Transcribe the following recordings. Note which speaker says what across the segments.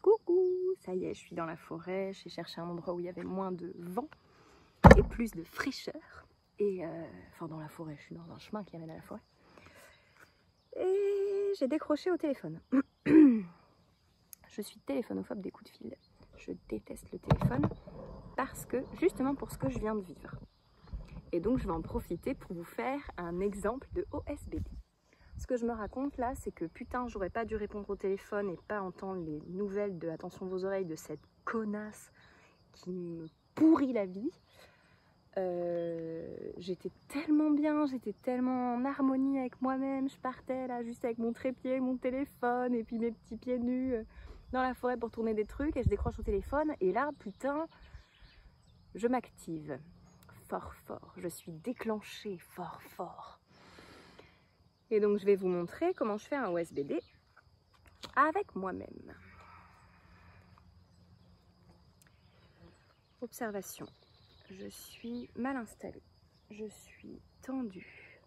Speaker 1: Coucou, ça y est, je suis dans la forêt. J'ai cherché un endroit où il y avait moins de vent et plus de fraîcheur. Et enfin, dans la forêt, je suis dans un chemin qui amène à la forêt. Et j'ai décroché au téléphone. Je suis téléphonophobe des coups de fil. Je déteste le téléphone parce que, justement pour ce que je viens de vivre. Et donc, je vais en profiter pour vous faire un exemple de OSBD. Ce que je me raconte là, c'est que putain, j'aurais pas dû répondre au téléphone et pas entendre les nouvelles de Attention vos oreilles de cette connasse qui me pourrit la vie. J'étais tellement bien, j'étais tellement en harmonie avec moi-même. Je partais là juste avec mon trépied, mon téléphone et puis mes petits pieds nus dans la forêt pour tourner des trucs et je décroche au téléphone et là, putain, je m'active fort fort. Je suis déclenchée fort fort. Et donc je vais vous montrer comment je fais un OSBD avec moi-même. Observation. Je suis mal installée. Je suis tendue.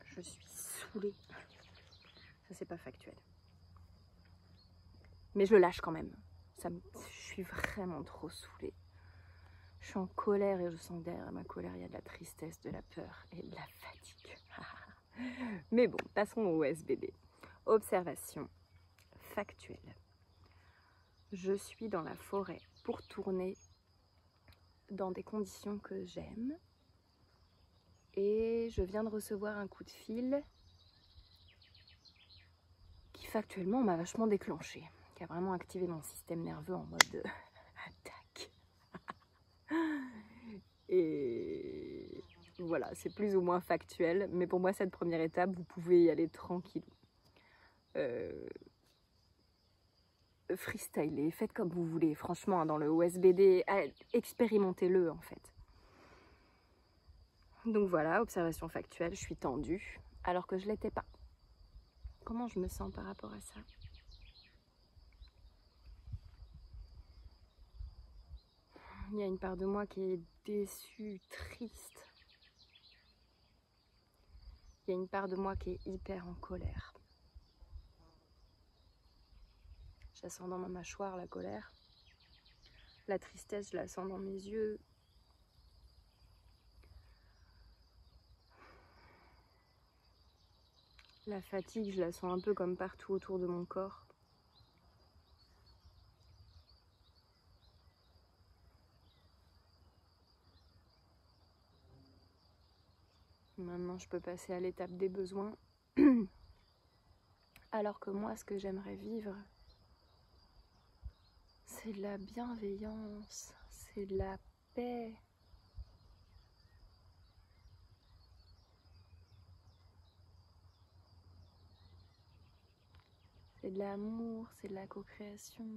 Speaker 1: Je suis saoulée. Ça c'est pas factuel. Mais je lâche quand même. Je suis vraiment trop saoulée. Je suis en colère et je sens que derrière ma colère il y a de la tristesse, de la peur et de la fatigue. Mais bon, passons au OSBD. Observation factuelle. Je suis dans la forêt pour tourner dans des conditions que j'aime. Et je viens de recevoir un coup de fil qui factuellement m'a vachement déclenché, qui a vraiment activé mon système nerveux en mode attaque. Et voilà, c'est plus ou moins factuel, mais pour moi cette première étape, vous pouvez y aller tranquille. Freestylez, faites comme vous voulez, franchement dans le OSBD, expérimentez-le en fait. Donc voilà, observation factuelle, je suis tendue, alors que je ne l'étais pas. Comment je me sens par rapport à ça? Il y a une part de moi qui est déçue, triste. Il y a une part de moi qui est hyper en colère. Je la sens dans ma mâchoire, la colère. La tristesse, je la sens dans mes yeux. La fatigue, je la sens un peu comme partout autour de mon corps. Maintenant, je peux passer à l'étape des besoins. Alors que moi, ce que j'aimerais vivre, c'est de la bienveillance, c'est de la paix. C'est de l'amour, c'est de la co-création.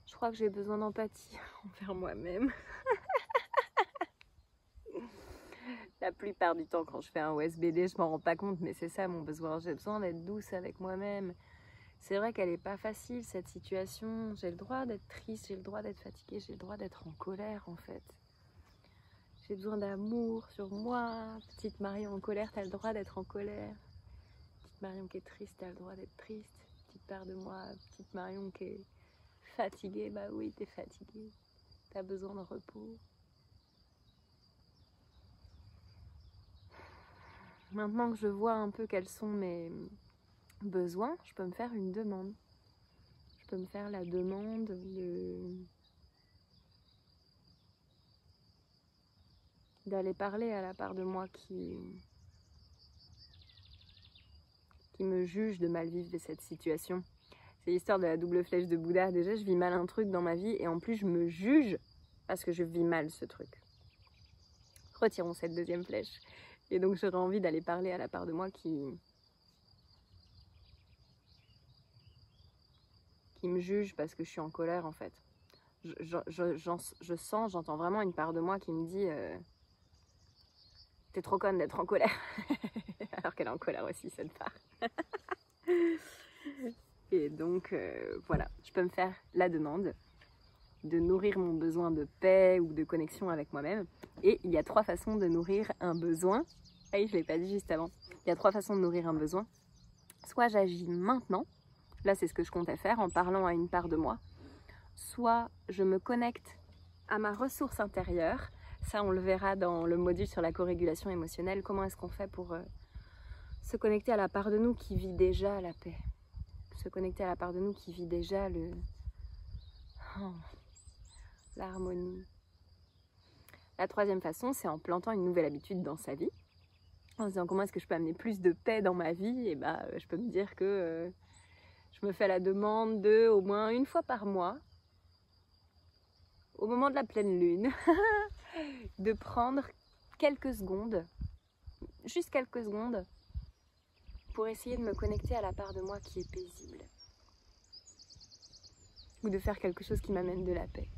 Speaker 1: Je crois que j'ai besoin d'empathie envers moi-même. La plupart du temps, quand je fais un OSBD, je m'en rends pas compte, mais c'est ça mon besoin. J'ai besoin d'être douce avec moi-même. C'est vrai qu'elle n'est pas facile, cette situation. J'ai le droit d'être triste, j'ai le droit d'être fatiguée, j'ai le droit d'être en colère, en fait. J'ai besoin d'amour sur moi. Petite Marion en colère, t'as le droit d'être en colère. Petite Marion qui est triste, t'as le droit d'être triste. Petite part de moi, petite Marion qui est fatiguée, bah oui, t'es fatiguée. T'as besoin de repos. Maintenant que je vois un peu quels sont mes besoins, je peux me faire une demande. Je peux me faire la demande d'aller parler à la part de moi qui me juge de mal vivre de cette situation. C'est l'histoire de la double flèche de Bouddha. Déjà, je vis mal un truc dans ma vie et en plus, je me juge parce que je vis mal ce truc. Retirons cette deuxième flèche. Et donc, j'aurais envie d'aller parler à la part de moi qui me juge parce que je suis en colère, en fait. J'entends vraiment une part de moi qui me dit t'es trop conne d'être en colère. Alors qu'elle est en colère aussi, cette part. Et donc, voilà, je peux me faire la demande de nourrir mon besoin de paix ou de connexion avec moi-même. Et il y a 3 façons de nourrir un besoin. Ah oui, je ne l'ai pas dit juste avant. Il y a 3 façons de nourrir un besoin. Soit j'agis maintenant, là c'est ce que je comptais faire en parlant à une part de moi, soit je me connecte à ma ressource intérieure, ça on le verra dans le module sur la co-régulation émotionnelle, comment est-ce qu'on fait pour se connecter à la part de nous qui vit déjà la paix, se connecter à la part de nous qui vit déjà l'harmonie. La troisième façon, c'est en plantant une nouvelle habitude dans sa vie, en se disant comment est-ce que je peux amener plus de paix dans ma vie, et je peux me dire que je me fais la demande de au moins une fois par mois, au moment de la pleine lune, de prendre quelques secondes, juste quelques secondes, pour essayer de me connecter à la part de moi qui est paisible. Ou de faire quelque chose qui m'amène de la paix.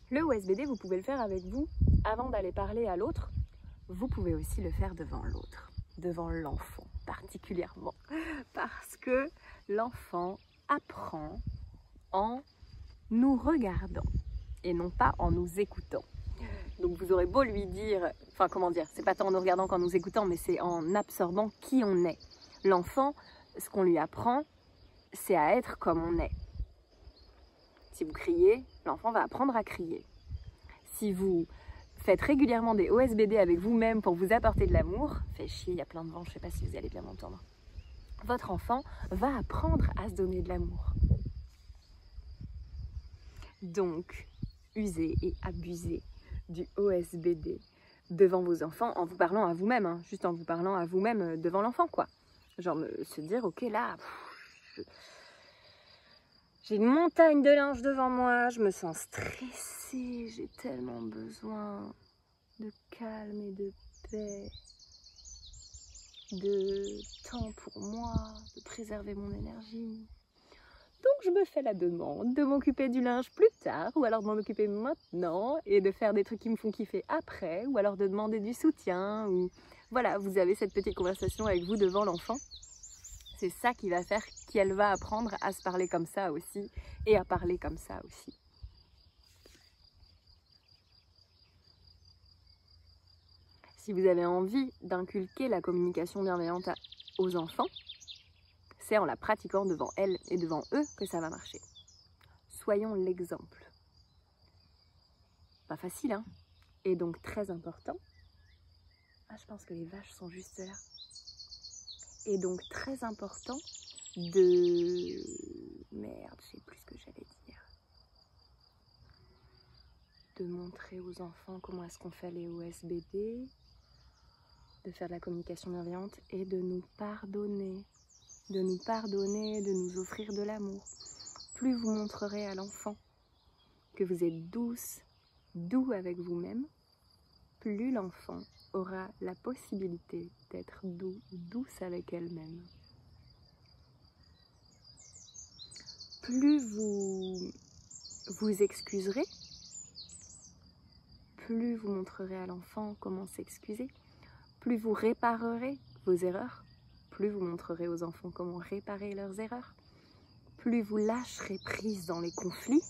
Speaker 1: Le OSBD, vous pouvez le faire avec vous avant d'aller parler à l'autre. Vous pouvez aussi le faire devant l'autre, devant l'enfant particulièrement. Parce que l'enfant apprend en nous regardant et non pas en nous écoutant. Donc vous aurez beau lui dire, enfin comment dire, c'est pas tant en nous regardant qu'en nous écoutant, mais c'est en absorbant qui on est. L'enfant, ce qu'on lui apprend, c'est à être comme on est. Si vous criez, l'enfant va apprendre à crier. Si vous faites régulièrement des OSBD avec vous-même pour vous apporter de l'amour, fait chier, il y a plein de vent, je sais pas si vous allez bien m'entendre. Votre enfant va apprendre à se donner de l'amour. Donc, usez et abusez du OSBD devant vos enfants en vous parlant à vous-même, hein, juste en vous parlant à vous-même devant l'enfant, quoi. Genre se dire, ok, là, j'ai une montagne de linge devant moi, je me sens stressée, j'ai tellement besoin de calme et de paix, de temps pour moi, de préserver mon énergie. Donc je me fais la demande de m'occuper du linge plus tard, ou alors de m'en occuper maintenant, et de faire des trucs qui me font kiffer après, ou alors de demander du soutien, ou voilà, vous avez cette petite conversation avec vous devant l'enfant. C'est ça qui va faire qu'elle va apprendre à se parler comme ça aussi, et à parler comme ça aussi. Si vous avez envie d'inculquer la communication bienveillante aux enfants, c'est en la pratiquant devant elles et devant eux que ça va marcher. Soyons l'exemple. Pas facile, hein? Et donc très important. Ah, je pense que les vaches sont juste là. Et donc très important de... Merde, je sais plus ce que j'allais dire. De montrer aux enfants comment est-ce qu'on fait les OSBD, de faire de la communication bienveillante et de nous pardonner. De nous offrir de l'amour. Plus vous montrerez à l'enfant que vous êtes doux avec vous-même, plus l'enfant aura la possibilité d'être douce avec elle-même. Plus vous vous excuserez, plus vous montrerez à l'enfant comment s'excuser, plus vous réparerez vos erreurs, plus vous montrerez aux enfants comment réparer leurs erreurs, plus vous lâcherez prise dans les conflits,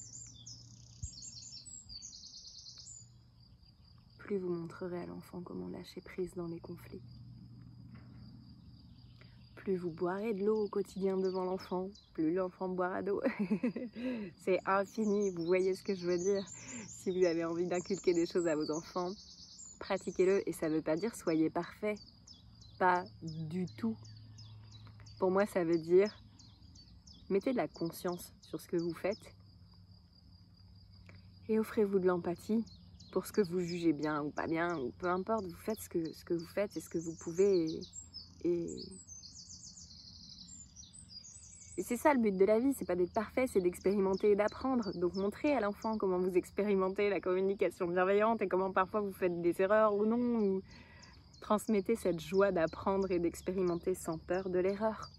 Speaker 1: plus vous montrerez à l'enfant comment lâcher prise dans les conflits. Plus vous boirez de l'eau au quotidien devant l'enfant, plus l'enfant boira d'eau. C'est infini, vous voyez ce que je veux dire. Si vous avez envie d'inculquer des choses à vos enfants, pratiquez-le. Et ça ne veut pas dire soyez parfait, pas du tout. Pour moi, ça veut dire mettez de la conscience sur ce que vous faites et offrez-vous de l'empathie pour ce que vous jugez bien ou pas bien, ou peu importe, vous faites ce que vous faites et ce que vous pouvez. Et c'est ça le but de la vie, c'est pas d'être parfait, c'est d'expérimenter et d'apprendre. Donc montrez à l'enfant comment vous expérimentez la communication bienveillante et comment parfois vous faites des erreurs ou non, ou transmettez cette joie d'apprendre et d'expérimenter sans peur de l'erreur.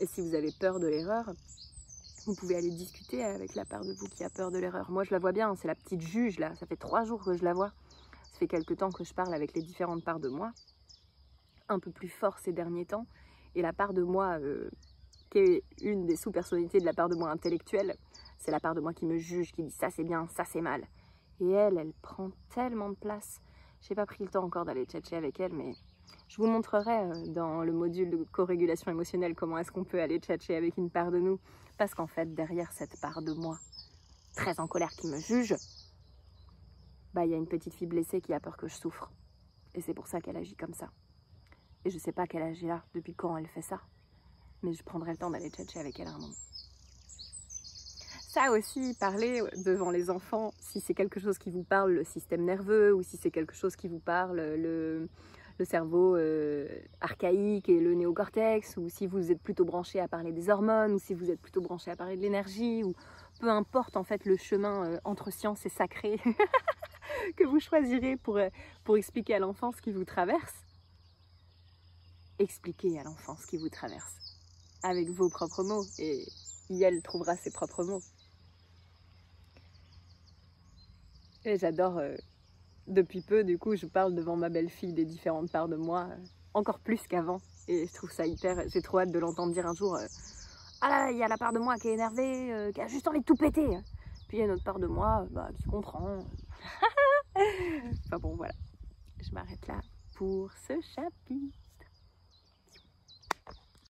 Speaker 1: Et si vous avez peur de l'erreur, vous pouvez aller discuter avec la part de vous qui a peur de l'erreur. Moi je la vois bien, c'est la petite juge là, ça fait 3 jours que je la vois. Ça fait quelques temps que je parle avec les différentes parts de moi, un peu plus fort ces derniers temps. Et la part de moi qui est une des sous-personnalités de la part de moi intellectuelle, c'est la part de moi qui me juge, qui dit ça c'est bien, ça c'est mal. Et elle prend tellement de place. J'ai pas pris le temps encore d'aller tchatcher avec elle, mais je vous montrerai dans le module de co-régulation émotionnelle comment est-ce qu'on peut aller tchatcher avec une part de nous. Parce qu'en fait, derrière cette part de moi, très en colère, qui me juge, bah, y a une petite fille blessée qui a peur que je souffre. Et c'est pour ça qu'elle agit comme ça. Et je sais pas quel âge elle a, depuis quand elle fait ça. Mais je prendrai le temps d'aller tchatcher avec elle à un moment. Ça aussi, parler devant les enfants, si c'est quelque chose qui vous parle, le système nerveux, ou si c'est quelque chose qui vous parle, le cerveau archaïque et le néocortex, ou si vous êtes plutôt branché à parler des hormones, ou si vous êtes plutôt branché à parler de l'énergie, ou peu importe en fait le chemin entre science et sacré que vous choisirez pour expliquer à l'enfant ce qui vous traverse. Expliquez à l'enfant ce qui vous traverse avec vos propres mots, et elle trouvera ses propres mots. Et j'adore, depuis peu, du coup, je parle devant ma belle-fille des différentes parts de moi, encore plus qu'avant. Et je trouve ça hyper... J'ai trop hâte de l'entendre dire un jour ah là, il y a la part de moi qui est énervée, qui a juste envie de tout péter. Puis il y a une autre part de moi qui comprend. Enfin bon, voilà. Je m'arrête là pour ce chapitre.